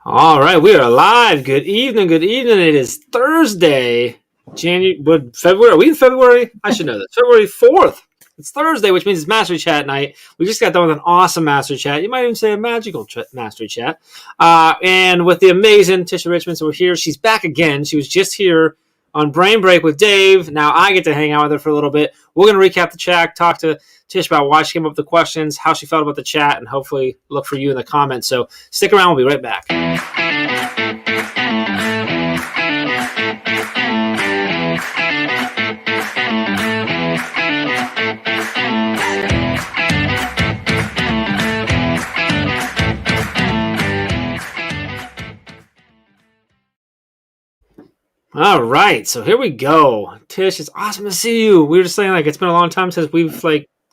All right, we are live. Good evening. Good evening. It is Thursday, February. Are we in February? I should know this. February 4th. It's Thursday, which means it's Mastery Chat night. We just got done with an awesome Mastery Chat. You might even say a magical Mastery Chat. And with the amazing Tisha Richmond, so we're here. She's back again. She was just here on Brain Break with Dave. Now I get to hang out with her for a little bit. We're going to recap the chat, talk to Tish about why she came up with the questions, how she felt about the chat, and hopefully look for you in the comments. So stick around. We'll be right back. All right, so here we go. Tish, it's awesome to see you. We were just saying, it's been a long time since we've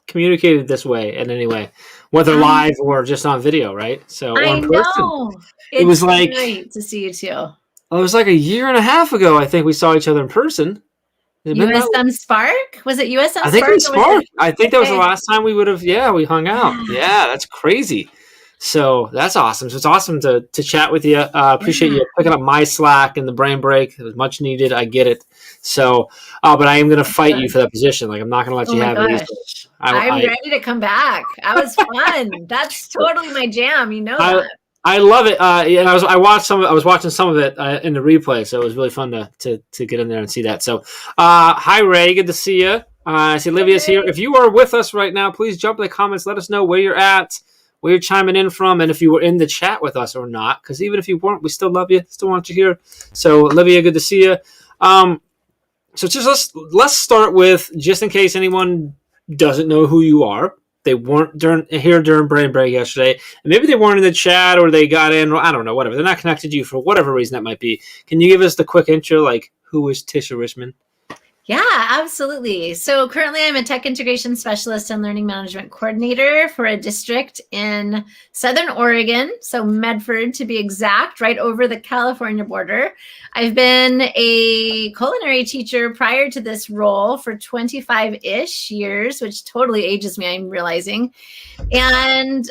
communicated this way in any way, whether live or just on video, right? So I in person. know. It was great to see you too. Well, it was like a year and a half ago. I think we saw each other in person. USM Spark? Was it USM Spark? I think it was Spark. I think that was the last time we would have. Yeah, we hung out. Yeah, that's crazy. So that's awesome. So it's awesome to chat with you. Appreciate you picking up my slack in the brain break. It was much needed. I get it. So, but I am going to fight you for that position. I'm not going to let you have it. I'm ready to come back. That was fun. That's totally my jam. You know that. I love it. And I was watching some of it in the replay. So it was really fun to get in there and see that. So, hi Ray. Good to see you. I see Livia's here. If you are with us right now, please jump in the comments. Let us know where you're at, where you're chiming in from, and if you were in the chat with us or not. Because even if you weren't, we still love you. Still want you here. So, Olivia, good to see you. So just let's start with, just in case anyone doesn't know who you are. They weren't here during Brain Break yesterday, and maybe they weren't in the chat or they got in. I don't know. Whatever. They're not connected to you for whatever reason that might be. Can you give us the quick intro? Who is Tisha Richmond? Yeah, absolutely. So currently I'm a tech integration specialist and learning management coordinator for a district in Southern Oregon. So Medford to be exact, right over the California border. I've been a culinary teacher prior to this role for 25-ish years, which totally ages me, I'm realizing. And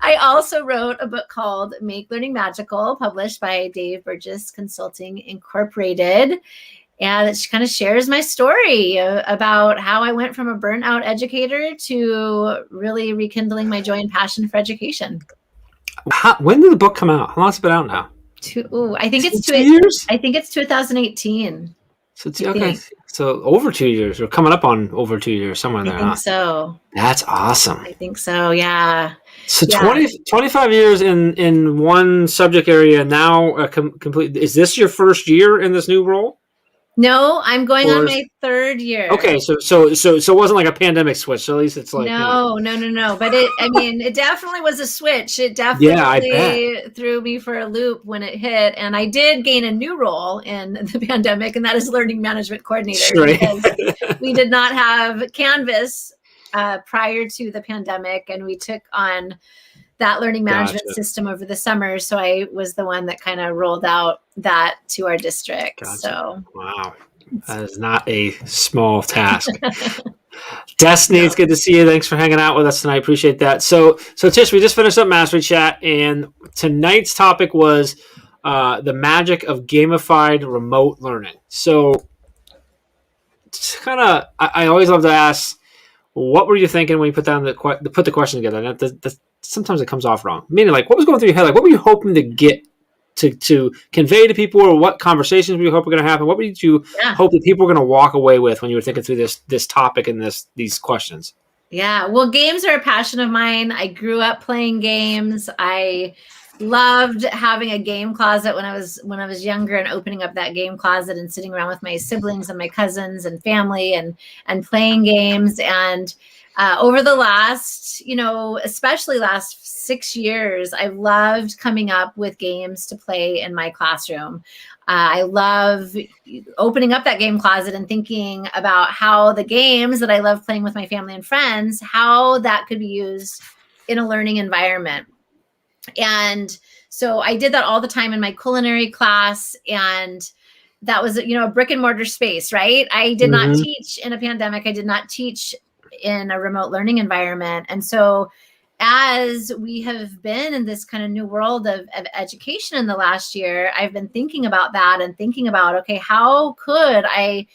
I also wrote a book called Make Learning Magical, published by Dave Burgess Consulting Incorporated. And it kind of shares my story about how I went from a burnt-out educator to really rekindling my joy and passion for education. When did the book come out? How long has it been out now? I think it's 2 years. I think it's 2018. So okay. So over 2 years, or coming up on over 2 years, somewhere in there. I think so. That's awesome. I think so. Yeah. So 25 years in one subject area now. Complete. Is this your first year in this new role? No, I'm going on my third year. Okay, so it wasn't like a pandemic switch. So at least it's like no. But it definitely was a switch. It definitely threw me for a loop when it hit, and I did gain a new role in the pandemic, and that is learning management coordinator. Because we did not have Canvas prior to the pandemic, and we took on that learning management system over the summer. So I was the one that kind of rolled out that to our district. Gotcha. So wow, that is not a small task. Destiny, it's good to see you. Thanks for hanging out with us tonight. Appreciate that. So Tish, we just finished up Mastery Chat, and tonight's topic was the magic of gamified remote learning. So I always love to ask, what were you thinking when you put the question together? And sometimes it comes off wrong. Meaning, what was going through your head? What were you hoping to get to convey to people, or what conversations were you hoping were going to happen? What did you hope that people were going to walk away with when you were thinking through this topic and these questions? Yeah, well, games are a passion of mine. I grew up playing games. I loved having a game closet when I was younger, and opening up that game closet and sitting around with my siblings and my cousins and family and playing games. And over the last, especially last 6 years, I loved coming up with games to play in my classroom. I love opening up that game closet and thinking about how the games that I love playing with my family and friends, how that could be used in a learning environment. And so I did that all the time in my culinary class, and that was, a brick and mortar space, right? I did not teach in a pandemic. I did not teach in a remote learning environment. And so as we have been in this kind of new world of education in the last year, I've been thinking about that and thinking about, okay, how could I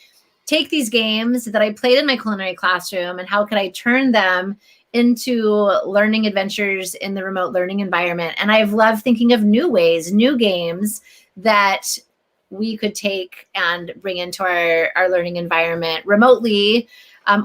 take these games that I played in my culinary classroom and how could I turn them into learning adventures in the remote learning environment? And I've loved thinking of new ways, new games that we could take and bring into our learning environment remotely.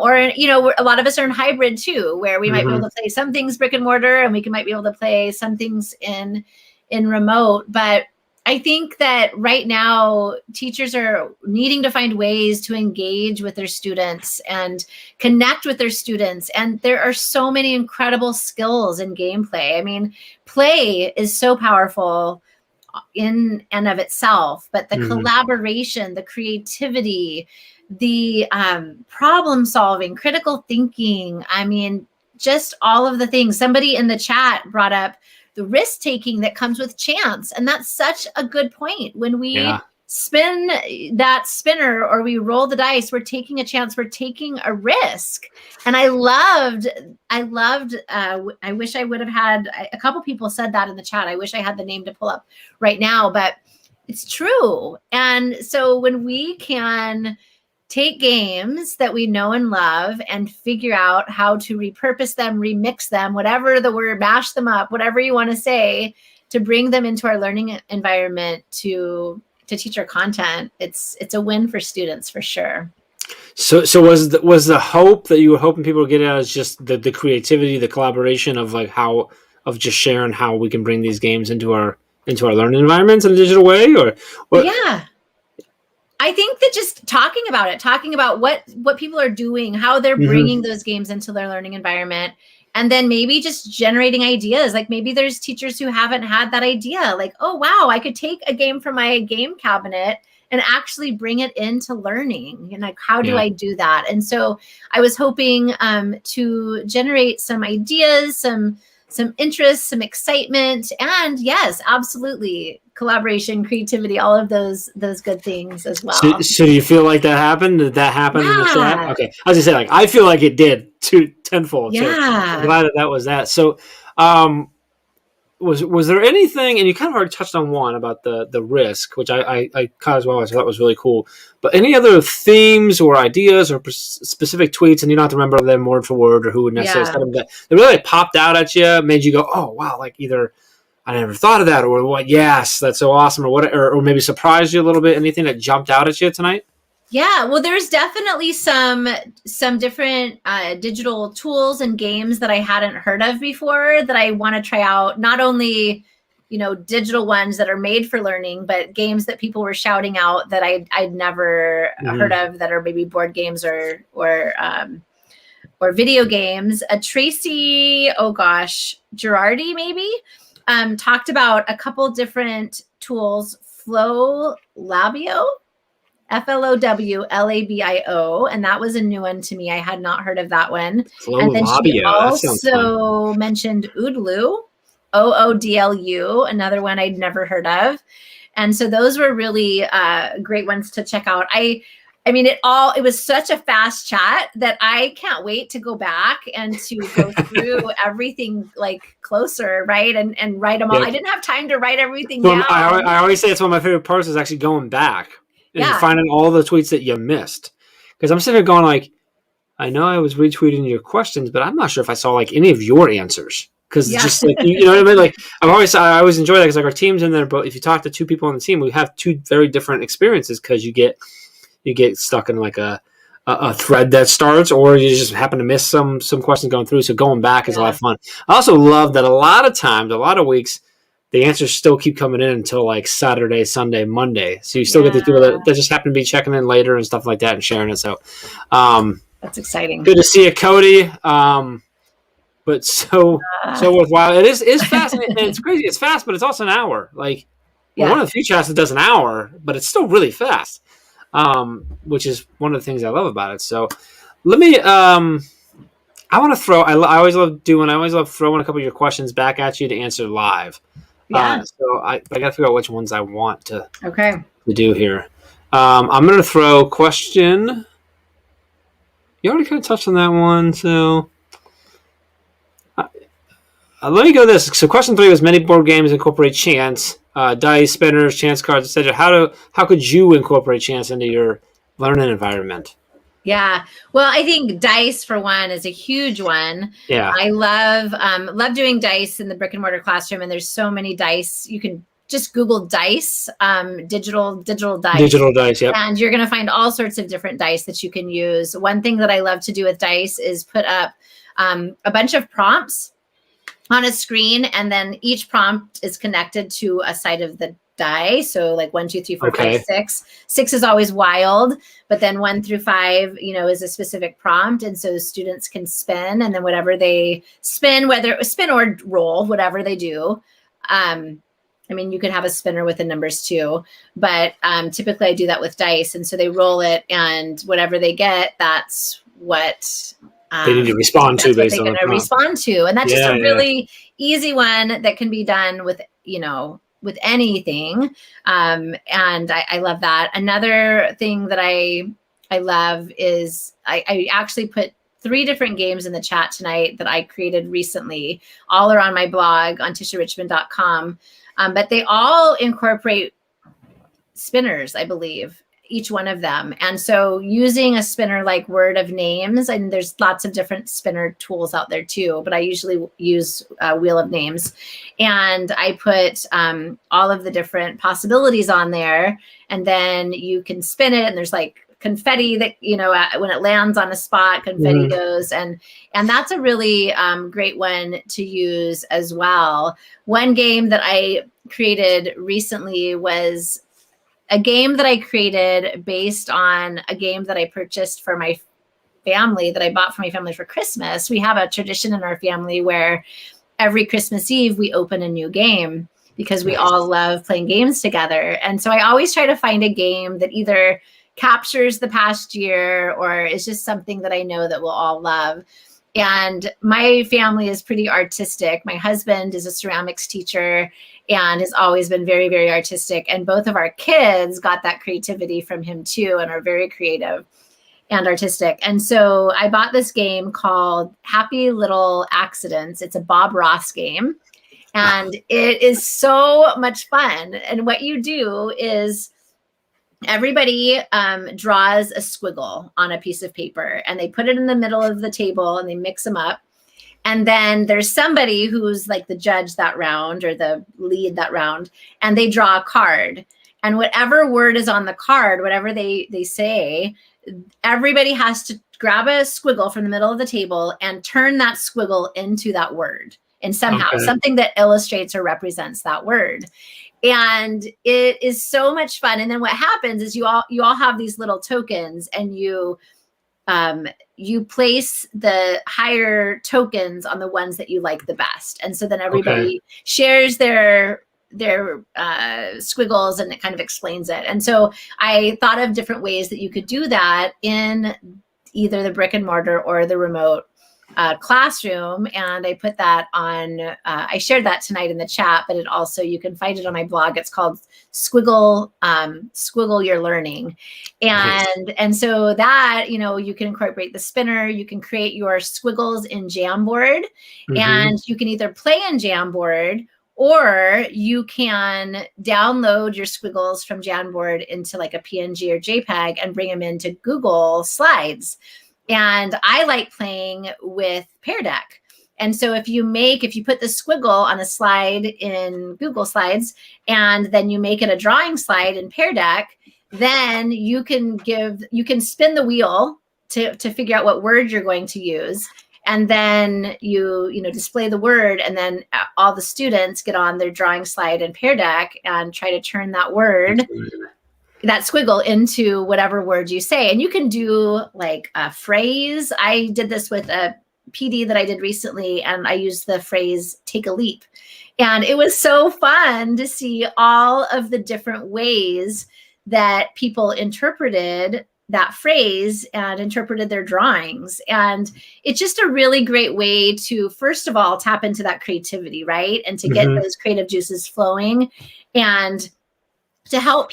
Or, a lot of us are in hybrid too, where we might be able to play some things brick and mortar and might be able to play some things in remote. But I think that right now teachers are needing to find ways to engage with their students and connect with their students. And there are so many incredible skills in gameplay. I mean, play is so powerful in and of itself, but the collaboration, the creativity, the problem solving, critical thinking, I mean, just all of the things. Somebody in the chat brought up the risk taking that comes with chance. And that's such a good point. When we spin that spinner or we roll the dice, we're taking a chance, we're taking a risk. And I wish I would have had, a couple people said that in the chat. I wish I had the name to pull up right now, but it's true. And so when we can take games that we know and love and figure out how to repurpose them, remix them, whatever the word, mash them up, whatever you want to say, to bring them into our learning environment to teach our content, it's a win for students for sure. So was the hope that you were hoping people would get out is just the creativity, the collaboration of just sharing how we can bring these games into our learning environments in a digital way, or what? Yeah. I think that just talking about what people are doing, how they're bringing those games into their learning environment, and then maybe just generating ideas. Like maybe there's teachers who haven't had that idea. Like, oh, wow, I could take a game from my game cabinet and actually bring it into learning. And like, how do I do that? And so I was hoping to generate some ideas, some interest, some excitement, and yes, absolutely, collaboration, creativity, all of those good things as well. So do you feel like that happened? Did that happen in the chat? Okay, I was gonna say, I feel like it did tenfold. Yeah, so I'm glad that was that. So, was there anything? And you kind of already touched on one about the risk, which I caught as well. I thought was really cool. But any other themes or ideas or specific tweets, and you don't have to remember them word for word or who would necessarily said them, that really popped out at you, made you go, oh wow, like either I never thought of that, or what? Yes, that's so awesome, or what, or maybe surprised you a little bit. Anything that jumped out at you tonight? Yeah, well, there's definitely some different digital tools and games that I hadn't heard of before that I want to try out. Not only, digital ones that are made for learning, but games that people were shouting out that I'd never heard of, that are maybe board games or video games. Tracy, Girardi maybe. Talked about a couple different tools, Flow Labio, FLOWLABIO, and that was a new one to me. I had not heard of that one. Flow and then Labio. She also mentioned Oodlu, OODLU, another one I'd never heard of. And so those were really great ones to check out. I mean, it was such a fast chat that I can't wait to go back and to go through everything like closer, right? And write them all. I didn't have time to write everything down. I always say it's one of my favorite parts is actually going back and finding all the tweets that you missed. Because I'm sitting there going like, I know I was retweeting your questions, but I'm not sure if I saw like any of your answers. Because just like, you know what I mean? Like I always enjoy that because like our team's in there, but if you talk to two people on the team, we have two very different experiences because you get stuck in like a thread that starts, or you just happen to miss some questions going through. So going back is a lot of fun. I also love that a lot of times, a lot of weeks, the answers still keep coming in until like Saturday, Sunday, Monday. So you still get these people that just happen to be checking in later and stuff like that and sharing it. So that's exciting. Good to see you, Cody. But so worthwhile. It is fascinating. It's crazy. It's fast, but it's also an hour. Like one of the few chats that does an hour, but it's still really fast. Which is one of the things I love about it. So let me, I want to throw, I always love throwing a couple of your questions back at you to answer live. So I got to figure out which ones I want to do here. I'm going to throw question. You already kind of touched on that one. So Let me go this. So question 3 was many board games incorporate chance, dice, spinners, chance cards, etc. How could you incorporate chance into your learning environment? Yeah. Well, I think dice for one is a huge one. Yeah. I love doing dice in the brick and mortar classroom, and there's so many dice. You can just Google dice, digital dice, Digital dice, yep. and you're going to find all sorts of different dice that you can use. One thing that I love to do with dice is put up a bunch of prompts on a screen, and then each prompt is connected to a side of the die. So like 1, 2, 3, 4, Okay. 5, 6. 6 is always wild, but then 1 through 5, is a specific prompt. And so students can spin, and then whatever they spin, whether spin or roll, whatever they do. I mean, you can have a spinner with the numbers too, but typically I do that with dice. And so they roll it, and whatever they get, that's what They need to respond to based on the prompt. respond to. And that's just a really easy one that can be done with, with anything. And I love that. Another thing that I love is I actually put 3 different games in the chat tonight that I created recently. All are on my blog on tisharrichmond.com. But they all incorporate spinners, I believe, each one of them. And so using a spinner like Word of Names, and there's lots of different spinner tools out there too, but I usually use Wheel of Names. And I put all of the different possibilities on there, and then you can spin it, and there's like confetti that, when it lands on a spot, confetti goes. And that's a really great one to use as well. One game that I created recently was a game that I created based on a game that I purchased for my family, that I bought for my family for Christmas. We have a tradition in our family where every Christmas Eve we open a new game because we all love playing games together. And so I always try to find a game that either captures the past year or is just something that I know that we'll all love. And my family is pretty artistic. My husband is a ceramics teacher and has always been very, very artistic. And both of our kids got that creativity from him too, and are very creative and artistic. And so I bought this game called Happy Little Accidents. It's a Bob Ross game, and it is so much fun. And what you do is everybody draws a squiggle on a piece of paper, and they put it in the middle of the table, and they mix them up. And then there's somebody who's like the judge that round, or the lead that round, and they draw a card. And whatever word is on the card, whatever they say, everybody has to grab a squiggle from the middle of the table and turn that squiggle into that word, and somehow something that illustrates or represents that word. And it is so much fun. And then what happens is you all have these little tokens, and you place the higher tokens on the ones that you like the best. And so then everybody shares their squiggles, and it kind of explains it. And so I thought of different ways that you could do that in either the brick and mortar or the remote classroom. And I put that on, I shared that tonight in the chat, but it also, you can find it on my blog. It's called Squiggle Your Learning. And so that, you can incorporate the spinner, you can create your squiggles in Jamboard, and you can either play in Jamboard, or you can download your squiggles from Jamboard into like a PNG or JPEG and bring them into Google Slides. And I like playing with Pear Deck. And so if you put the squiggle on a slide in Google Slides, and then you make it a drawing slide in Pear Deck, then you can spin the wheel to figure out what word you're going to use. And then you display the word, and then all the students get on their drawing slide in Pear Deck and try to turn that word, that squiggle, into whatever word you say. And you can do like a phrase. I did this with a PD that I did recently, and I used the phrase "take a leap." And it was so fun to see all of the different ways that people interpreted that phrase and interpreted their drawings. And it's just a really great way to, first of all, tap into that creativity, right? And to get those creative juices flowing. And to help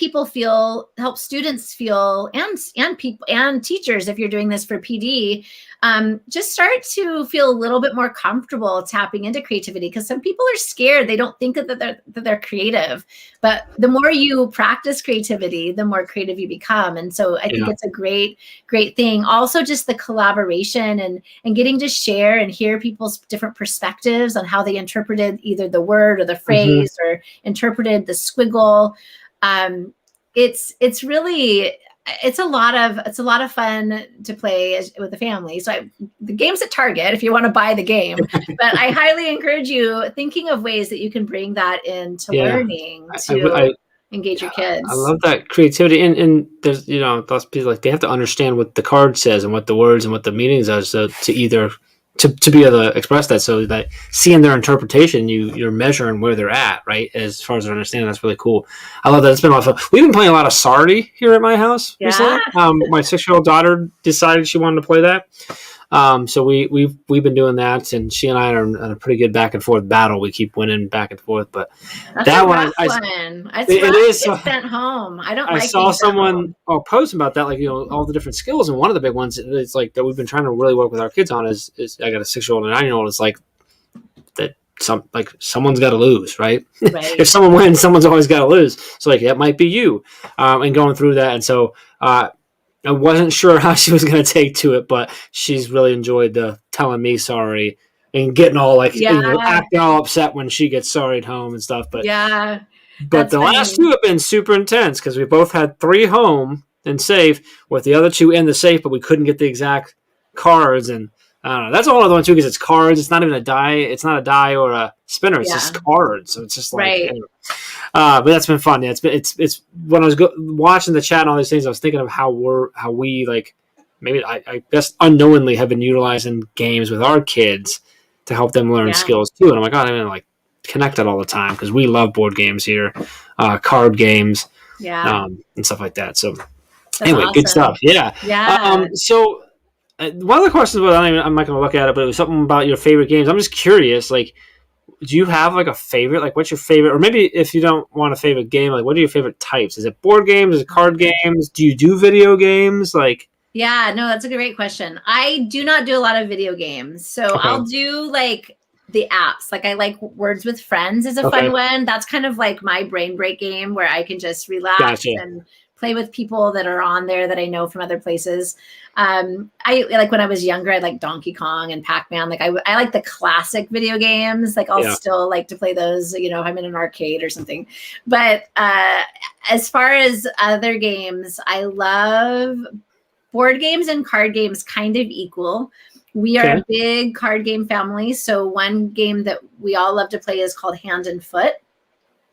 students feel, and people and teachers, if you're doing this for PD, just start to feel a little bit more comfortable tapping into creativity, because some people are scared. They don't think that they're creative, but the more you practice creativity, the more creative you become. And so I think it's a great thing. Also, just the collaboration and getting to share and hear people's different perspectives on how they interpreted either the word or the phrase, or interpreted the squiggle. It's really, it's a lot of fun to play with the family. So the game's at Target if you want to buy the game, but I highly encourage you thinking of ways that you can bring that into learning to engage your kids. I love that creativity. And there's, those people, like, they have to understand what the card says and what the words and what the meanings are. So to either to be able to express that, so that seeing their interpretation, you're measuring where they're at, right? As far as their understanding, that's really cool. I love that. It's been a lot of fun. We've been playing a lot of Sorry here at my house recently. My 6-year-old daughter decided she wanted to play that. So we've been doing that, and she and I are in a pretty good back and forth battle. We keep winning back and forth, but that's that one, it is sent home. I saw someone post about that, like, all the different skills, and one of the big ones is like that we've been trying to really work with our kids on is I got a 6-year-old and a 9-year-old. It's like that someone's got to lose, right? If someone wins, someone's always got to lose. So like that might be you, and going through that, and so. I wasn't sure how she was going to take to it, but she's really enjoyed the telling me sorry and getting all like acting all upset when she gets sorried home and stuff. But the last two have been super intense because we both had 3 home and safe with the other 2 in the safe, but we couldn't get the exact cards. And I don't know. That's a whole other one too, because it's cards. It's not even a die. It's not a die or a spinner. It's just cards. So it's just like. Anyway. But that's been fun. Yeah, it's when I was watching the chat and all these things, I was thinking of how we like, maybe I guess unknowingly have been utilizing games with our kids to help them learn skills too. And I'm like, I mean, like connected all the time because we love board games here, card games, and stuff like that. So that's anyway, awesome. Good stuff. Yeah. So one of the questions was, I'm not going to look at it, but it was something about your favorite games. I'm just curious, like, do you have like a favorite? Like, what's your favorite? Or maybe if you don't want a favorite game, like, what are your favorite types? Is it board games? Is it card games? Do you do video games? Like, yeah, no, that's a great question. I do not do a lot of video games, so I'll do like the apps. Like, I like Words with Friends is a fun one. That's kind of like my brain break game where I can just relax and play with people that are on there that I know from other places. I like when I was younger, I like Donkey Kong and Pac-Man. Like I like the classic video games. Like I'll still like to play those, if I'm in an arcade or something. But as far as other games, I love board games and card games kind of equal. We are a big card game family. So one game that we all love to play is called Hand and Foot.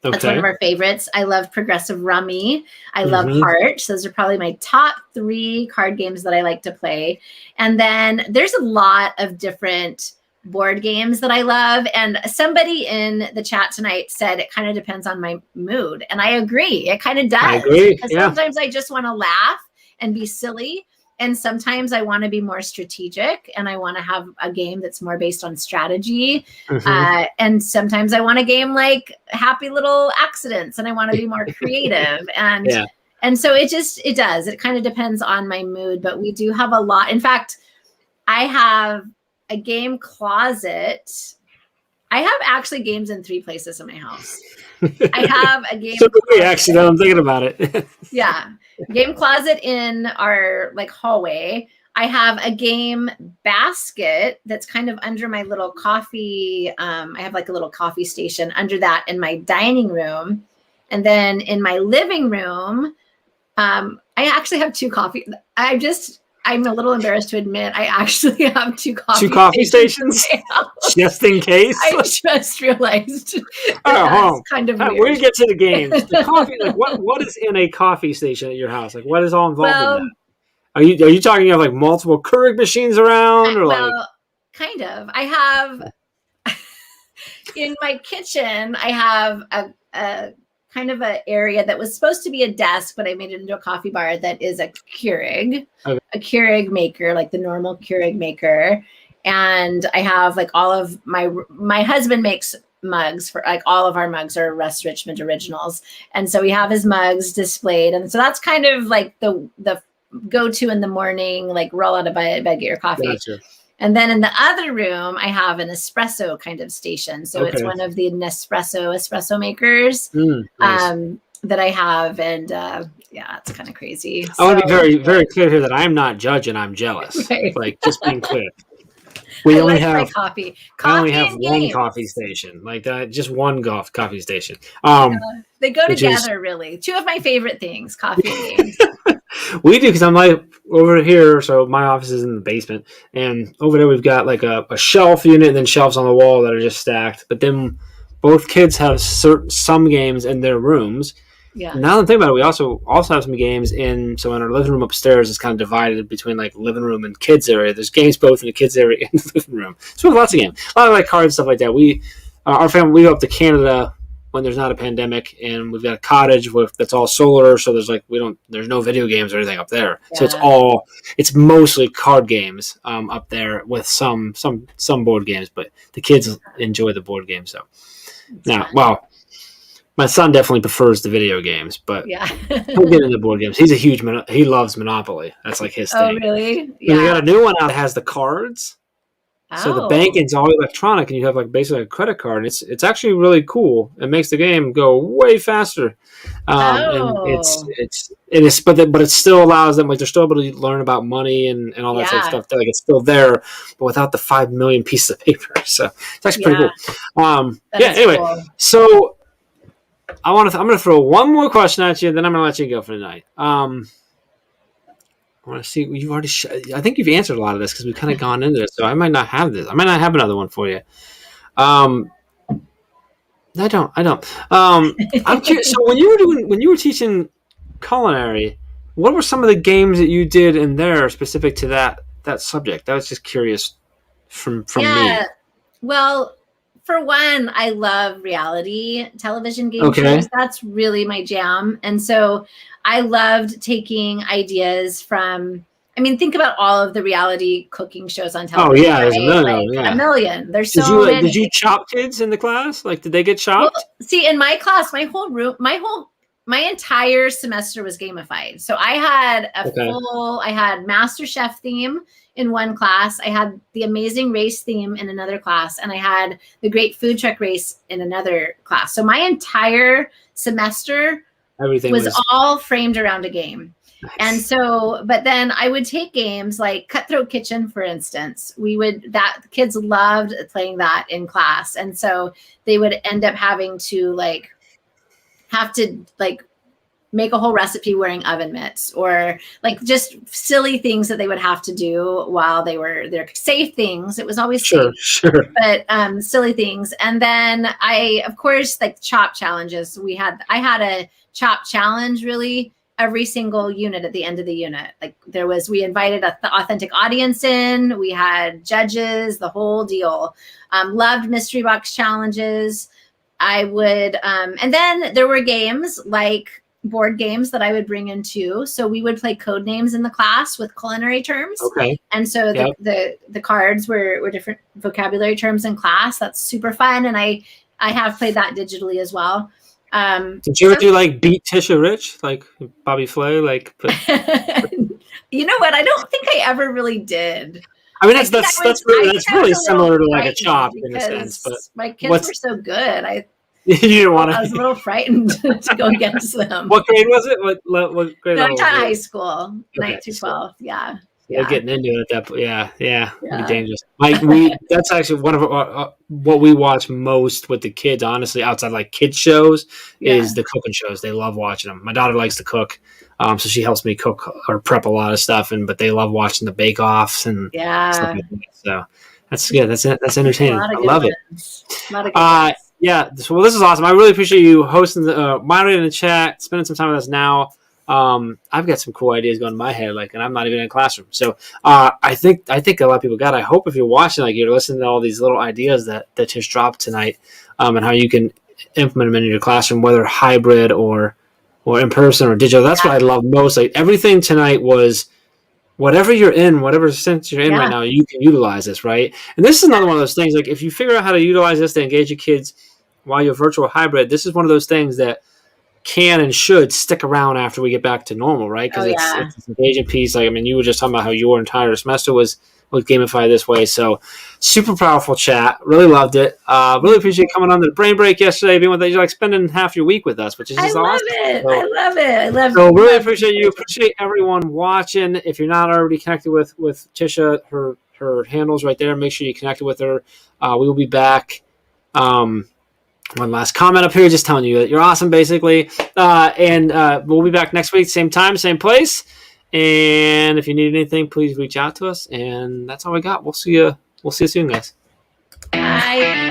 That's one of our favorites. I love Progressive Rummy. I love Heart. So those are probably my top 3 card games that I like to play. And then there's a lot of different board games that I love. And somebody in the chat tonight said it kind of depends on my mood. And I agree. It kind of does. I agree. Because sometimes I just want to laugh and be silly. And sometimes I want to be more strategic and I want to have a game that's more based on strategy. And sometimes I want a game like Happy Little Accidents and I want to be more creative. And so it does. It kind of depends on my mood, but we do have a lot. In fact, I have a game closet. I have actually games in 3 places in my house. I have a game. Actually, I'm thinking about it. Game closet in our like hallway. I have a game basket that's kind of under my little coffee. I have like a little coffee station under that in my dining room. And then in my living room, I actually have 2 coffee. I'm a little embarrassed to admit I actually have 2 coffee stations. Just in case. I just realized kind of weird. We're gonna get to the games. The coffee, like what is in a coffee station at your house? Like what is all involved in that? Are you talking you have like multiple Keurig machines around kind of. I have in my kitchen, I have a kind of an area that was supposed to be a desk, but I made it into a coffee bar that is a Keurig, a Keurig maker, like the normal Keurig maker. And I have like all of my husband makes mugs for like all of our mugs are Russ Richmond originals. And so we have his mugs displayed. And so that's kind of like the go-to in the morning, like roll out of bed, get your coffee. Gotcha. And then in the other room, I have an espresso kind of station. So it's one of the espresso makers Nice. that I have. And yeah, it's kind of crazy. I want to be very, very clear here that I'm not judging. I'm jealous. Right. Like, just being clear. We only have coffee. I only have one coffee station, like that, just one coffee station. They go together, really. Two of my favorite things, coffee and games. We do, because I'm like over here. So my office is in the basement, and over there we've got like a shelf unit and then shelves on the wall that are just stacked. But then both kids have some games in their rooms. Yeah. Now that I think about it, we also have some games in our living room upstairs is kind of divided between like living room and kids area. There's games both in the kids area and the living room. So we have lots of games, a lot of like cards, stuff like that. Our family, we go up to Canada when there's not a pandemic, and we've got a cottage that's all solar. So there's there's no video games or anything up there. Yeah. So it's mostly card games up there with some board games, but the kids enjoy the board games. So my son definitely prefers the video games, but he'll get into board games. He's he loves Monopoly. That's like his thing. Oh, really? Yeah. And they got a new one out that has the cards. Oh. So the banking's all electronic, and you have like basically a credit card. It's actually really cool. It makes the game go way faster. And but it still allows them, like, they're still able to learn about money and all that sort of stuff. Like, it's still there, but without the 5 million pieces of paper. So it's actually pretty cool. Anyway, cool. So I'm going to throw one more question at you, and then I'm going to let you go for tonight. I want to see. You've already. I think you've answered a lot of this because we've kind of gone into it. So I might not have this. I might not have another one for you. I don't. I'm curious. So when you were teaching culinary, what were some of the games that you did in there specific to that subject? I was just curious from me. Well, for one, I love reality television game shows. That's really my jam. And so I loved taking ideas from, think about all of the reality cooking shows on television. Oh, yeah, there's a million. A million. There's so many. Did you chop kids in the class? Like, did they get chopped? Well, see, in my class, my entire semester was gamified. So I had I had Master Chef theme in one class. I had the Amazing Race theme in another class, and I had the Great Food Truck Race in another class. So my entire semester was all framed around a game. Nice. And so, but then I would take games like Cutthroat Kitchen, for instance. The kids loved playing that in class. And so they would end up having to have to make a whole recipe wearing oven mitts, or like just silly things that they would have to do while they were there. Safe things. It was always sure, but silly things. And then I, of course, like chop challenges. I had a chop challenge really every single unit at the end of the unit. Like we invited the authentic audience in, we had judges, the whole deal. Loved mystery box challenges. I would, and then there were games like board games that I would bring in too. So we would play code names in the class with culinary terms. Okay. And so the cards were different vocabulary terms in class. That's super fun. And I have played that digitally as well. Did you ever do like Beat Tisha Rich, like Bobby Flay? You know what? I don't think I ever really did. That's really similar to like a chop in a sense. But my kids were so good. You didn't want to. I was a little frightened to go against them. What grade was it? What grade? I taught high school, 9 to 12. Yeah. You're getting into it at that point. Yeah. It'd be dangerous. That's actually one of what we watch most with the kids, honestly, outside like kids shows, is the cooking shows. They love watching them. My daughter likes to cook, so she helps me cook or prep a lot of stuff, but they love watching the bake-offs and stuff like that. So that's good. That's entertaining. I love it. Yeah. So this is awesome. I really appreciate you hosting moderating the chat, spending some time with us now. I've got some cool ideas going in my head, and I'm not even in a classroom. So I think a lot of people got it. I hope if you're watching, you're listening to all these little ideas that Tish dropped tonight, and how you can implement them in your classroom, whether hybrid or in person or digital. That's what I love most. Everything tonight was whatever you're in, whatever sense you're in right now, you can utilize this, right? And this is another one of those things. If you figure out how to utilize this to engage your kids while you're virtual hybrid, this is one of those things that can and should stick around after we get back to normal, right? Because it's this engagement piece. Like, I mean, you were just talking about how your entire semester was gamified this way. So super powerful chat. Really loved it. Really appreciate you coming on the brain break yesterday, being with us, like spending half your week with us, which is just awesome. So, I love it. So really appreciate you. Appreciate everyone watching. If you're not already connected with Tisha, her handles right there. Make sure you connected with her. We will be back. One last comment up here, just telling you that you're awesome, basically. And we'll be back next week, same time, same place. And if you need anything, please reach out to us. And that's all we got. We'll see you soon, guys. Bye.